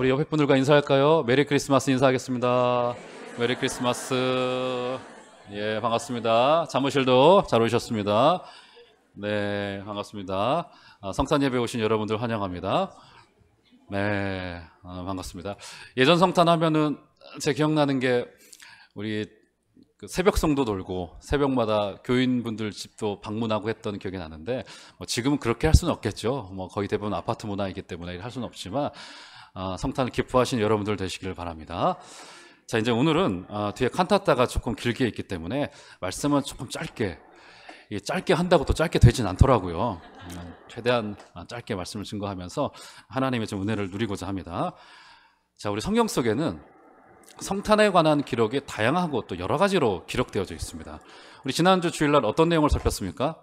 우리 옆에 분들과 인사할까요? 메리 크리스마스 인사하겠습니다. 메리 크리스마스. 예, 반갑습니다. 사무실도 잘 오셨습니다. 네, 반갑습니다. 성탄 예배 오신 여러분들 환영합니다. 네, 반갑습니다. 예전 성탄 하면은 제 기억나는 게 우리 그 새벽송도 돌고 새벽마다 교인분들 집도 방문하고 했던 기억이 나는데 지금은 그렇게 할 수는 없겠죠. 거의 대부분 아파트 문화이기 때문에 할 수는 없지만 성탄을 기뻐하신 여러분들 되시기를 바랍니다. 자, 이제 오늘은 뒤에 칸타타가 조금 길게 있기 때문에 말씀은 조금 짧게 한다고 또 짧게 되진 않더라고요. 최대한 짧게 말씀을 증거하면서 하나님의 좀 은혜를 누리고자 합니다. 자, 우리 성경 속에는 성탄에 관한 기록이 다양하고 또 여러 가지로 기록되어져 있습니다. 우리 지난주 주일날 어떤 내용을 살폈습니까?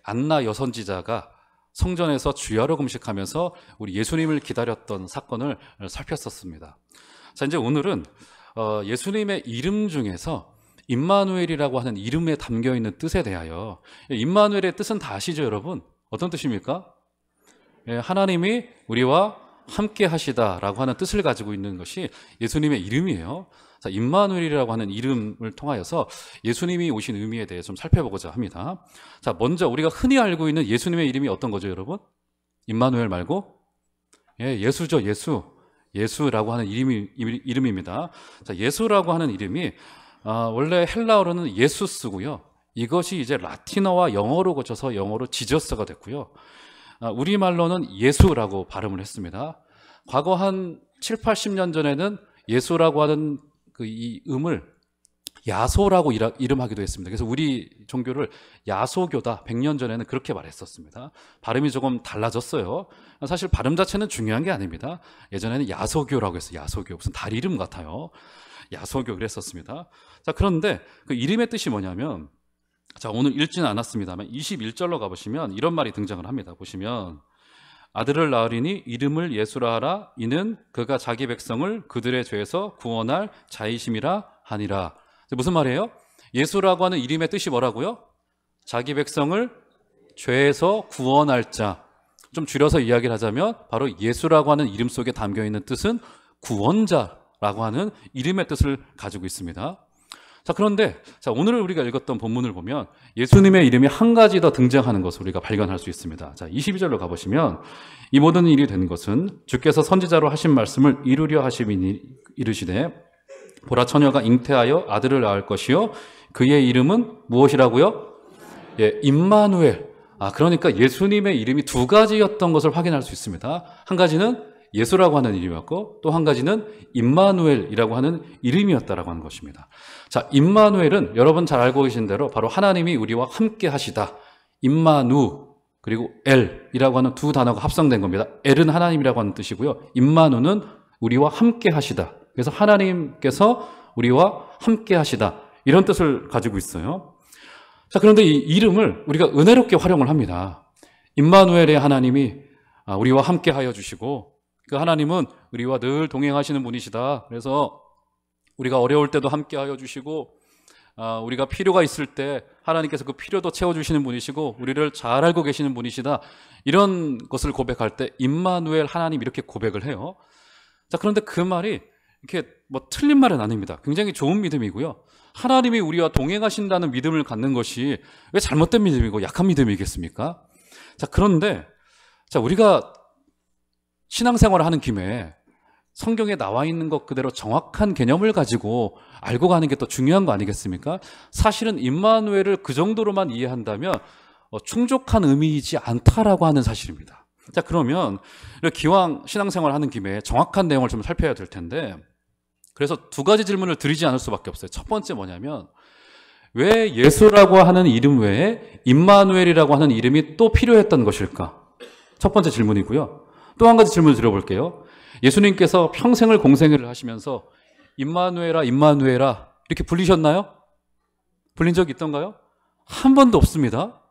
안나 여선지자가 성전에서 주야로 금식하면서 우리 예수님을 기다렸던 사건을 살폈었습니다. 자, 이제 오늘은 예수님의 이름 중에서 임마누엘이라고 하는 이름에 담겨있는 뜻에 대하여, 임마누엘의 뜻은 다 아시죠, 여러분? 어떤 뜻입니까? 하나님이 우리와 함께 하시다라고 하는 뜻을 가지고 있는 것이 예수님의 이름이에요. 자, 임마누엘이라고 하는 이름을 통하여서 예수님이 오신 의미에 대해 좀 살펴보고자 합니다. 자, 먼저 우리가 흔히 알고 있는 예수님의 이름이 어떤 거죠, 여러분? 임마누엘 말고? 예수죠, 예수. 예수라고 하는 이름입니다. 자, 예수라고 하는 이름이 원래 헬라어로는 예수스고요. 이것이 이제 라틴어와 영어로 고쳐서 영어로 지저스가 됐고요. 우리말로는 예수라고 발음을 했습니다. 과거 한 7, 80년 전에는 예수라고 하는 이 음을 야소라고 이름하기도 했습니다. 그래서 우리 종교를 야소교다, 100년 전에는 그렇게 말했었습니다. 발음이 조금 달라졌어요. 사실 발음 자체는 중요한 게 아닙니다. 예전에는 야소교라고 했어요. 야소교, 무슨 달 이름 같아요. 야소교 그랬었습니다. 자, 그런데 그 이름의 뜻이 뭐냐면, 자, 오늘 읽지는 않았습니다만 21절로 가보시면 이런 말이 등장을 합니다. 보시면 아들을 낳으리니 이름을 예수라 하라. 이는 그가 자기 백성을 그들의 죄에서 구원할 자이심이라 하니라. 무슨 말이에요? 예수라고 하는 이름의 뜻이 뭐라고요? 자기 백성을 죄에서 구원할 자. 좀 줄여서 이야기를 하자면 바로 예수라고 하는 이름 속에 담겨있는 뜻은 구원자라고 하는 이름의 뜻을 가지고 있습니다. 자, 그런데 오늘 우리가 읽었던 본문을 보면 예수님의 이름이 한 가지 더 등장하는 것을 우리가 발견할 수 있습니다. 자, 22절로 가보시면 이 모든 일이 된 것은 주께서 선지자로 하신 말씀을 이루려 하심이니 이르시되 보라 처녀가 잉태하여 아들을 낳을 것이요 그의 이름은 무엇이라고요? 임마누엘. 그러니까 예수님의 이름이 두 가지였던 것을 확인할 수 있습니다. 한 가지는 예수라고 하는 이름이었고 또 한 가지는 임마누엘이라고 하는 이름이었다라고 하는 것입니다. 자, 임마누엘은 여러분 잘 알고 계신 대로 바로 하나님이 우리와 함께 하시다. 임마누 그리고 엘이라고 하는 두 단어가 합성된 겁니다. 엘은 하나님이라고 하는 뜻이고요. 임마누는 우리와 함께 하시다. 그래서 하나님께서 우리와 함께 하시다. 이런 뜻을 가지고 있어요. 자, 그런데 이 이름을 우리가 은혜롭게 활용을 합니다. 임마누엘의 하나님이 우리와 함께 하여 주시고 그 하나님은 우리와 늘 동행하시는 분이시다. 그래서 우리가 어려울 때도 함께 하여 주시고 우리가 필요가 있을 때 하나님께서 그 필요도 채워주시는 분이시고 우리를 잘 알고 계시는 분이시다. 이런 것을 고백할 때 임마누엘 하나님 이렇게 고백을 해요. 자, 그런데 그 말이 이렇게 틀린 말은 아닙니다. 굉장히 좋은 믿음이고요. 하나님이 우리와 동행하신다는 믿음을 갖는 것이 왜 잘못된 믿음이고 약한 믿음이겠습니까? 자, 그런데 우리가 신앙생활을 하는 김에 성경에 나와 있는 것 그대로 정확한 개념을 가지고 알고 가는 게 더 중요한 거 아니겠습니까? 사실은 임마누엘을 그 정도로만 이해한다면 충족한 의미이지 않다라고 하는 사실입니다. 자, 그러면 기왕 신앙생활을 하는 김에 정확한 내용을 좀 살펴야 될 텐데 그래서 두 가지 질문을 드리지 않을 수밖에 없어요. 첫 번째 뭐냐면 왜 예수라고 하는 이름 외에 임마누엘이라고 하는 이름이 또 필요했던 것일까? 첫 번째 질문이고요. 또 한 가지 질문을 드려볼게요. 예수님께서 평생을 공생애를 하시면서 임마누엘아 임마누엘아 이렇게 불리셨나요? 불린 적이 있던가요? 한 번도 없습니다.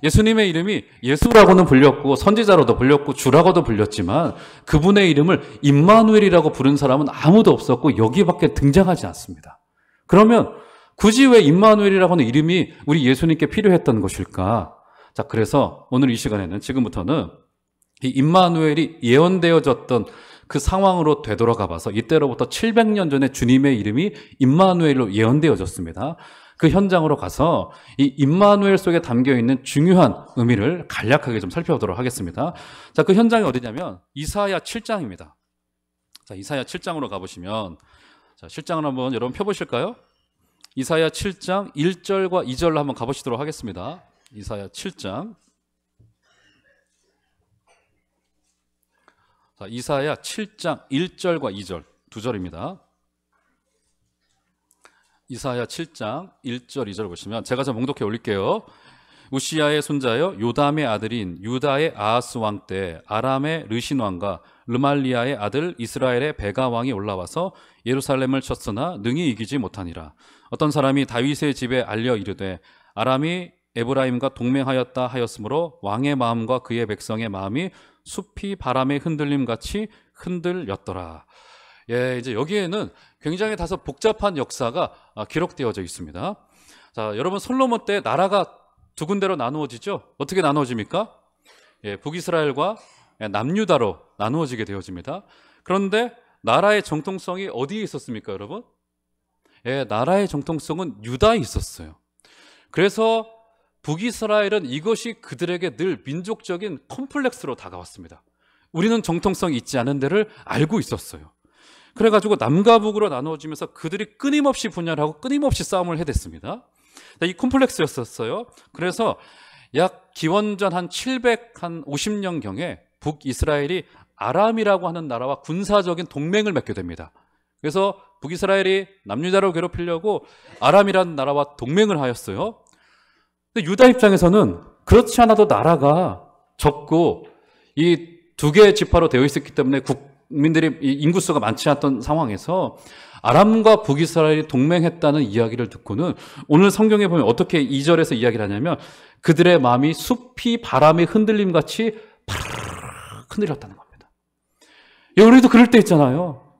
예수님의 이름이 예수라고는 불렸고 선지자로도 불렸고 주라고도 불렸지만 그분의 이름을 임마누엘이라고 부른 사람은 아무도 없었고 여기밖에 등장하지 않습니다. 그러면 굳이 왜 임마누엘이라고 하는 이름이 우리 예수님께 필요했던 것일까? 자, 그래서 오늘 이 시간에는 지금부터는 이 임마누엘이 예언되어졌던 그 상황으로 되돌아가 봐서 이때로부터 700년 전에 주님의 이름이 임마누엘로 예언되어졌습니다. 그 현장으로 가서 이 임마누엘 속에 담겨 있는 중요한 의미를 간략하게 좀 살펴보도록 하겠습니다. 자, 그 현장이 어디냐면 이사야 7장입니다. 자, 이사야 7장으로 가보시면, 자, 실장을 한번 여러분 펴보실까요? 이사야 7장 1절과 2절로 한번 가보시도록 하겠습니다. 이사야 7장. 자, 이사야 7장 1절과 2절, 두 절입니다. 이사야 7장 1절 2절 보시면 제가 좀 봉독해 올릴게요. 우시야의 손자여 요담의 아들인 유다의 아하스 왕 때 아람의 르신 왕과 르말리아의 아들 이스라엘의 베가 왕이 올라와서 예루살렘을 쳤으나 능히 이기지 못하니라. 어떤 사람이 다윗의 집에 알려 이르되 아람이 에브라임과 동맹하였다 하였으므로 왕의 마음과 그의 백성의 마음이 숲이 바람의 흔들림 같이 흔들렸더라. 예, 이제 여기에는 굉장히 다소 복잡한 역사가 기록되어져 있습니다. 자, 여러분 솔로몬 때 나라가 두 군데로 나누어지죠? 어떻게 나누어집니까? 예, 북이스라엘과 남유다로 나누어지게 되어집니다. 그런데 나라의 정통성이 어디에 있었습니까, 여러분? 예, 나라의 정통성은 유다에 있었어요. 그래서 북이스라엘은 이것이 그들에게 늘 민족적인 컴플렉스로 다가왔습니다. 우리는 정통성이 있지 않은 데를 알고 있었어요. 그래가지고 남과 북으로 나누어지면서 그들이 끊임없이 분열하고 끊임없이 싸움을 해댔습니다. 이 콤플렉스였었어요. 그래서 약 기원전 한 750년경에 북이스라엘이 아람이라고 하는 나라와 군사적인 동맹을 맺게 됩니다. 그래서 북이스라엘이 남유다를 괴롭히려고 아람이라는 나라와 동맹을 하였어요. 근데 유다 입장에서는 그렇지 않아도 나라가 적고 이 두 개의 지파로 되어 있었기 때문에 국민들이 인구수가 많지 않던 상황에서 아람과 북이스라엘이 동맹했다는 이야기를 듣고는 오늘 성경에 보면 어떻게 2절에서 이야기를 하냐면 그들의 마음이 숲이 바람의 흔들림 같이 파르르 흔들렸다는 겁니다. 우리도 그럴 때 있잖아요.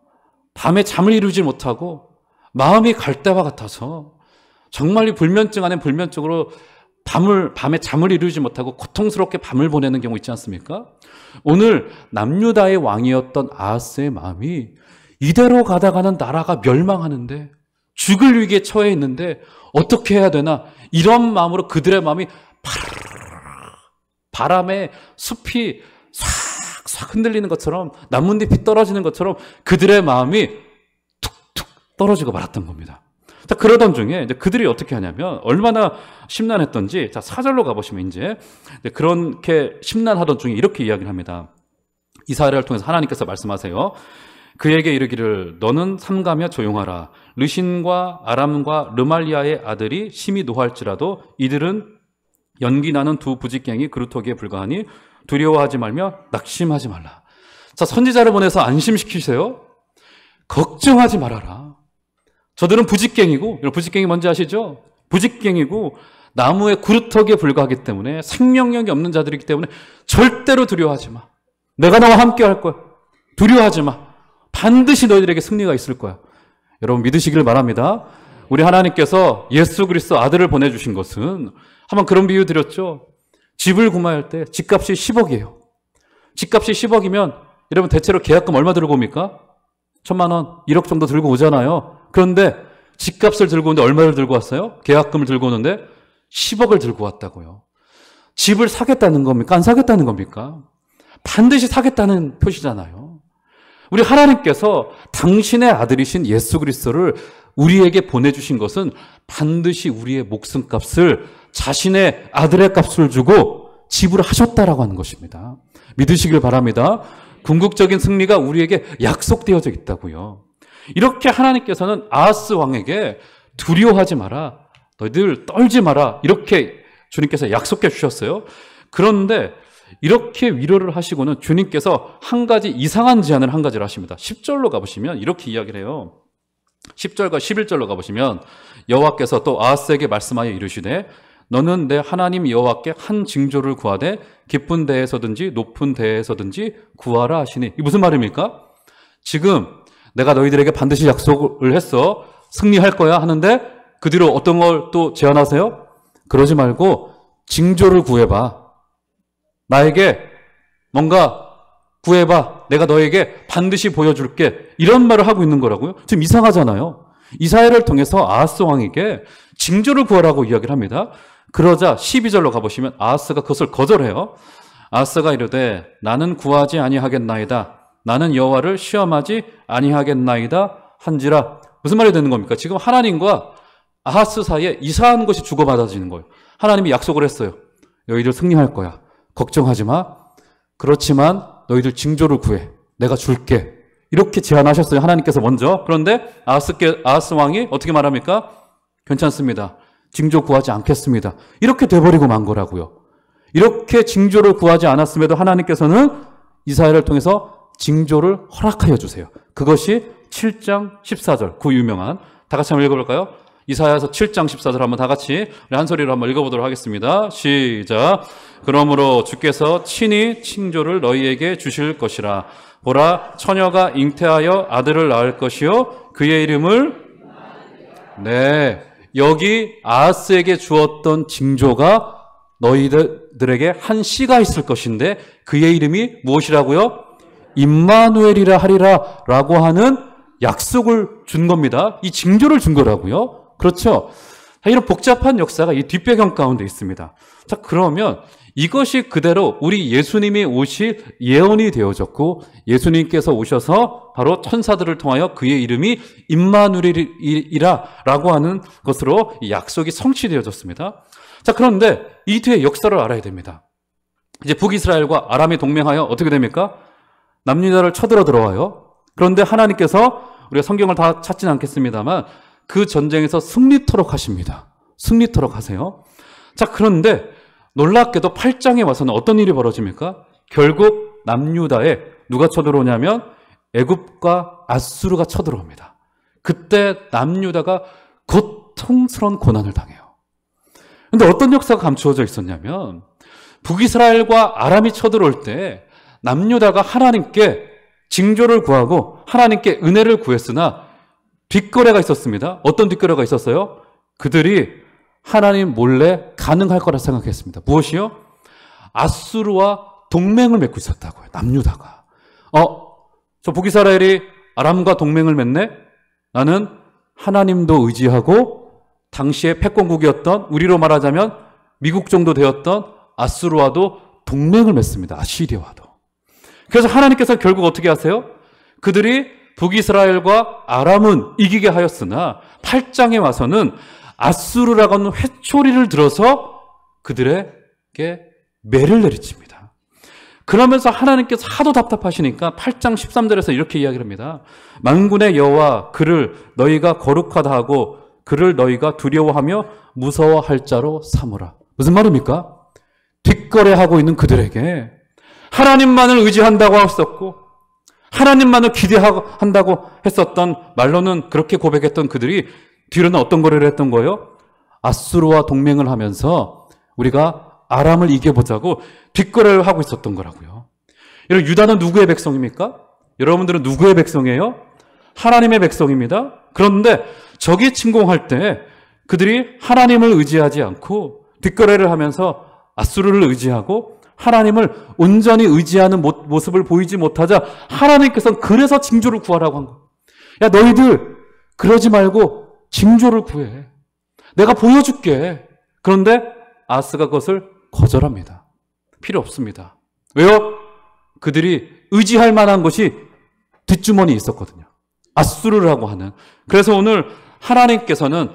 밤에 잠을 이루지 못하고 마음이 갈대와 같아서 정말 불면증 안에 불면증으로 밤에 잠을 이루지 못하고 고통스럽게 밤을 보내는 경우 있지 않습니까? 오늘 남유다의 왕이었던 아하스의 마음이 이대로 가다가는 나라가 멸망하는데 죽을 위기에 처해 있는데 어떻게 해야 되나 이런 마음으로 그들의 마음이 바람에 숲이 싹싹 흔들리는 것처럼 나뭇잎이 떨어지는 것처럼 그들의 마음이 툭툭 떨어지고 말았던 겁니다. 자, 그러던 중에 이제 그들이 어떻게 하냐면 얼마나 심란했던지, 자, 4절로 가보시면 이제 그렇게 심란하던 중에 이렇게 이야기를 합니다. 이사야를 통해서 하나님께서 말씀하세요. 그에게 이르기를 너는 삼가며 조용하라. 르신과 아람과 르말리아의 아들이 심히 노할지라도 이들은 연기 나는 두 부직갱이 그루터기에 불과하니 두려워하지 말며 낙심하지 말라. 자, 선지자를 보내서 안심시키세요. 걱정하지 말아라. 저들은 부직갱이고, 부직갱이 뭔지 아시죠? 부직갱이고 나무의 구루터기에 불과하기 때문에 생명력이 없는 자들이기 때문에 절대로 두려워하지 마. 내가 너와 함께 할 거야. 두려워하지 마. 반드시 너희들에게 승리가 있을 거야. 여러분 믿으시기를 바랍니다. 우리 하나님께서 예수 그리스도 아들을 보내주신 것은 한번 그런 비유 드렸죠. 집을 구매할 때 집값이 10억이에요. 집값이 10억이면 여러분 대체로 계약금 얼마 들고 옵니까? 1,000만 원, 1억 정도 들고 오잖아요. 그런데 집값을 들고 오는데 얼마를 들고 왔어요? 계약금을 들고 오는데 10억을 들고 왔다고요. 집을 사겠다는 겁니까? 안 사겠다는 겁니까? 반드시 사겠다는 표시잖아요. 우리 하나님께서 당신의 아들이신 예수 그리스도를 우리에게 보내주신 것은 반드시 우리의 목숨값을 자신의 아들의 값을 주고 지불하셨다라고 하는 것입니다. 믿으시길 바랍니다. 궁극적인 승리가 우리에게 약속되어져 있다고요. 이렇게 하나님께서는 아하스 왕에게 두려워하지 마라, 너희들 떨지 마라, 이렇게 주님께서 약속해 주셨어요. 그런데 이렇게 위로를 하시고는 주님께서 한 가지 이상한 제안을 한 가지를 하십니다. 10절로 가보시면 이렇게 이야기를 해요. 10절과 11절로 가보시면 여호와께서 또 아하스에게 말씀하여 이르시되 너는 내 하나님 여호와께 한 징조를 구하되 깊은 데에서든지 높은 데에서든지 구하라 하시니. 이게 무슨 말입니까? 지금 내가 너희들에게 반드시 약속을 했어. 승리할 거야 하는데 그 뒤로 어떤 걸 또 제안하세요? 그러지 말고 징조를 구해봐. 나에게 뭔가 구해봐. 내가 너에게 반드시 보여줄게. 이런 말을 하고 있는 거라고요. 좀 이상하잖아요. 이사야를 통해서 아하스 왕에게 징조를 구하라고 이야기를 합니다. 그러자 12절로 가보시면 아하스가 그것을 거절해요. 아하스가 이르되 나는 구하지 아니하겠나이다. 나는 여호와를 시험하지 아니하겠나이다 한지라. 무슨 말이 되는 겁니까? 지금 하나님과 아하스 사이에 이상한 것이 주고받아지는 거예요. 하나님이 약속을 했어요. 너희들 승리할 거야. 걱정하지 마. 그렇지만 너희들 징조를 구해. 내가 줄게. 이렇게 제안하셨어요. 하나님께서 먼저. 그런데 아하스 왕이 어떻게 말합니까? 괜찮습니다. 징조 구하지 않겠습니다. 이렇게 돼버리고 만 거라고요. 이렇게 징조를 구하지 않았음에도 하나님께서는 이사야를 통해서 징조를 허락하여 주세요. 그것이 7장 14절, 그 유명한, 다 같이 한번 읽어볼까요? 이사야서 7장 14절 한번 다 같이 우리 한 소리로 한번 읽어보도록 하겠습니다. 시작. 그러므로 주께서 친히 징조를 너희에게 주실 것이라. 보라, 처녀가 잉태하여 아들을 낳을 것이요 그의 이름을, 네, 여기 아하스에게 주었던 징조가 너희들에게 한 씨가 있을 것인데 그의 이름이 무엇이라고요? 임마누엘이라 하리라 라고 하는 약속을 준 겁니다. 이 징조를 준 거라고요. 그렇죠? 이런 복잡한 역사가 이 뒷배경 가운데 있습니다. 자, 그러면 이것이 그대로 우리 예수님이 오실 예언이 되어졌고 예수님께서 오셔서 바로 천사들을 통하여 그의 이름이 임마누엘이라 라고 하는 것으로 이 약속이 성취되어졌습니다. 자, 그런데 이 뒤에 역사를 알아야 됩니다. 이제 북이스라엘과 아람이 동맹하여 어떻게 됩니까? 남유다를 쳐들어 들어와요. 그런데 하나님께서 우리가 성경을 다 찾지는 않겠습니다만 그 전쟁에서 승리토록 하십니다. 승리토록 하세요. 자, 그런데 놀랍게도 8장에 와서는 어떤 일이 벌어집니까? 결국 남유다에 누가 쳐들어오냐면 애굽과 아수르가 쳐들어옵니다. 그때 남유다가 고통스러운 고난을 당해요. 그런데 어떤 역사가 감추어져 있었냐면 북이스라엘과 아람이 쳐들어올 때 남유다가 하나님께 징조를 구하고 하나님께 은혜를 구했으나 뒷거래가 있었습니다. 어떤 뒷거래가 있었어요? 그들이 하나님 몰래 가능할 거라 생각했습니다. 무엇이요? 아수르와 동맹을 맺고 있었다고요. 남유다가. 저 북이스라엘이 아람과 동맹을 맺네? 나는 하나님도 의지하고 당시에 패권국이었던, 우리로 말하자면 미국 정도 되었던 아수르와도 동맹을 맺습니다. 아시리아와도. 그래서 하나님께서 결국 어떻게 하세요? 그들이 북이스라엘과 아람은 이기게 하였으나 8장에 와서는 아수르라고 하는 회초리를 들어서 그들에게 매를 내리칩니다. 그러면서 하나님께서 하도 답답하시니까 8장 13절에서 이렇게 이야기를 합니다. 만군의 여호와 그를 너희가 거룩하다 하고 그를 너희가 두려워하며 무서워할 자로 삼으라. 무슨 말입니까? 뒷거래하고 있는 그들에게 하나님만을 의지한다고 했었고 하나님만을 기대한다고 했었던, 말로는 그렇게 고백했던 그들이 뒤로는 어떤 거래를 했던 거예요? 아수르와 동맹을 하면서 우리가 아람을 이겨보자고 뒷거래를 하고 있었던 거라고요. 여러분, 유다는 누구의 백성입니까? 여러분들은 누구의 백성이에요? 하나님의 백성입니다. 그런데 적이 침공할 때 그들이 하나님을 의지하지 않고 뒷거래를 하면서 아수르를 의지하고 하나님을 온전히 의지하는 모습을 보이지 못하자 하나님께서는 그래서 징조를 구하라고 한 거예요. 야, 너희들 그러지 말고 징조를 구해. 내가 보여줄게. 그런데 아하스가 그것을 거절합니다. 필요 없습니다. 왜요? 그들이 의지할 만한 것이 뒷주머니에 있었거든요. 아수르라고 하는. 그래서 오늘 하나님께서는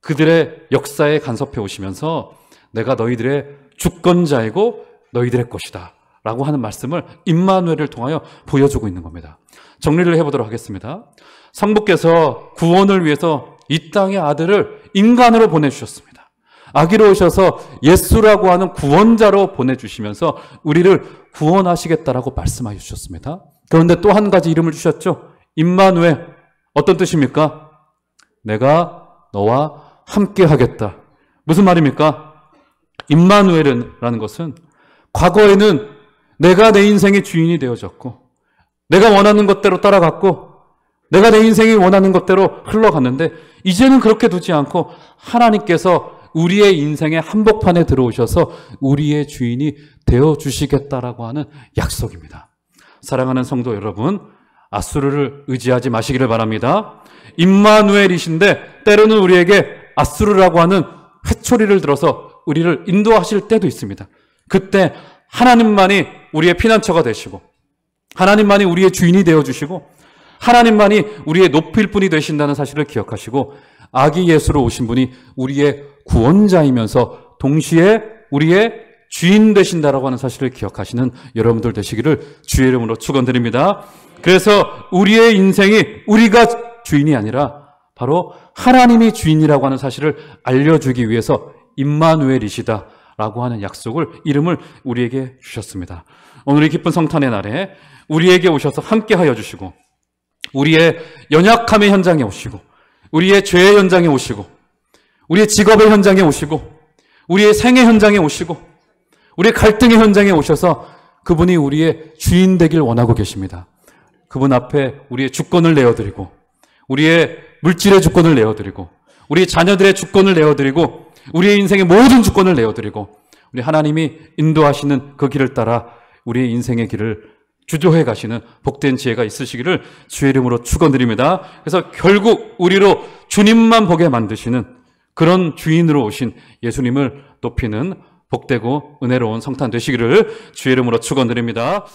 그들의 역사에 간섭해 오시면서 내가 너희들의 주권자이고 너희들의 것이다 라고 하는 말씀을 임마누엘을 통하여 보여주고 있는 겁니다. 정리를 해보도록 하겠습니다. 성부께서 구원을 위해서 이 땅의 아들을 인간으로 보내주셨습니다. 아기로 오셔서 예수라고 하는 구원자로 보내주시면서 우리를 구원하시겠다라고 말씀하여 주셨습니다. 그런데 또 한 가지 이름을 주셨죠. 임마누엘. 어떤 뜻입니까? 내가 너와 함께 하겠다. 무슨 말입니까? 임마누엘이라는 것은 과거에는 내가 내 인생의 주인이 되어졌고 내가 원하는 것대로 따라갔고 내가 내 인생이 원하는 것대로 흘러갔는데 이제는 그렇게 두지 않고 하나님께서 우리의 인생의 한복판에 들어오셔서 우리의 주인이 되어주시겠다라고 하는 약속입니다. 사랑하는 성도 여러분, 앗수르를 의지하지 마시기를 바랍니다. 임마누엘이신데 때로는 우리에게 앗수르라고 하는 회초리를 들어서 우리를 인도하실 때도 있습니다. 그때 하나님만이 우리의 피난처가 되시고, 하나님만이 우리의 주인이 되어주시고, 하나님만이 우리의 높일 분이 되신다는 사실을 기억하시고, 아기 예수로 오신 분이 우리의 구원자이면서 동시에 우리의 주인 되신다라고 하는 사실을 기억하시는 여러분들 되시기를 주의 이름으로 축원드립니다. 그래서 우리의 인생이 우리가 주인이 아니라 바로 하나님이 주인이라고 하는 사실을 알려주기 위해서 임마누엘이시다라고 하는 약속을, 이름을 우리에게 주셨습니다. 오늘 이 기쁜 성탄의 날에 우리에게 오셔서 함께하여 주시고, 우리의 연약함의 현장에 오시고, 우리의 죄의 현장에 오시고, 우리의 직업의 현장에 오시고, 우리의 생의 현장에 오시고, 우리의 갈등의 현장에 오셔서 그분이 우리의 주인 되길 원하고 계십니다. 그분 앞에 우리의 주권을 내어드리고, 우리의 물질의 주권을 내어드리고, 우리 자녀들의 주권을 내어드리고, 우리의 인생의 모든 주권을 내어드리고, 우리 하나님이 인도하시는 그 길을 따라 우리의 인생의 길을 주조해 가시는 복된 지혜가 있으시기를 주의 이름으로 축원드립니다. 그래서 결국 우리로 주님만 보게 만드시는 그런 주인으로 오신 예수님을 높이는 복되고 은혜로운 성탄 되시기를 주의 이름으로 축원드립니다.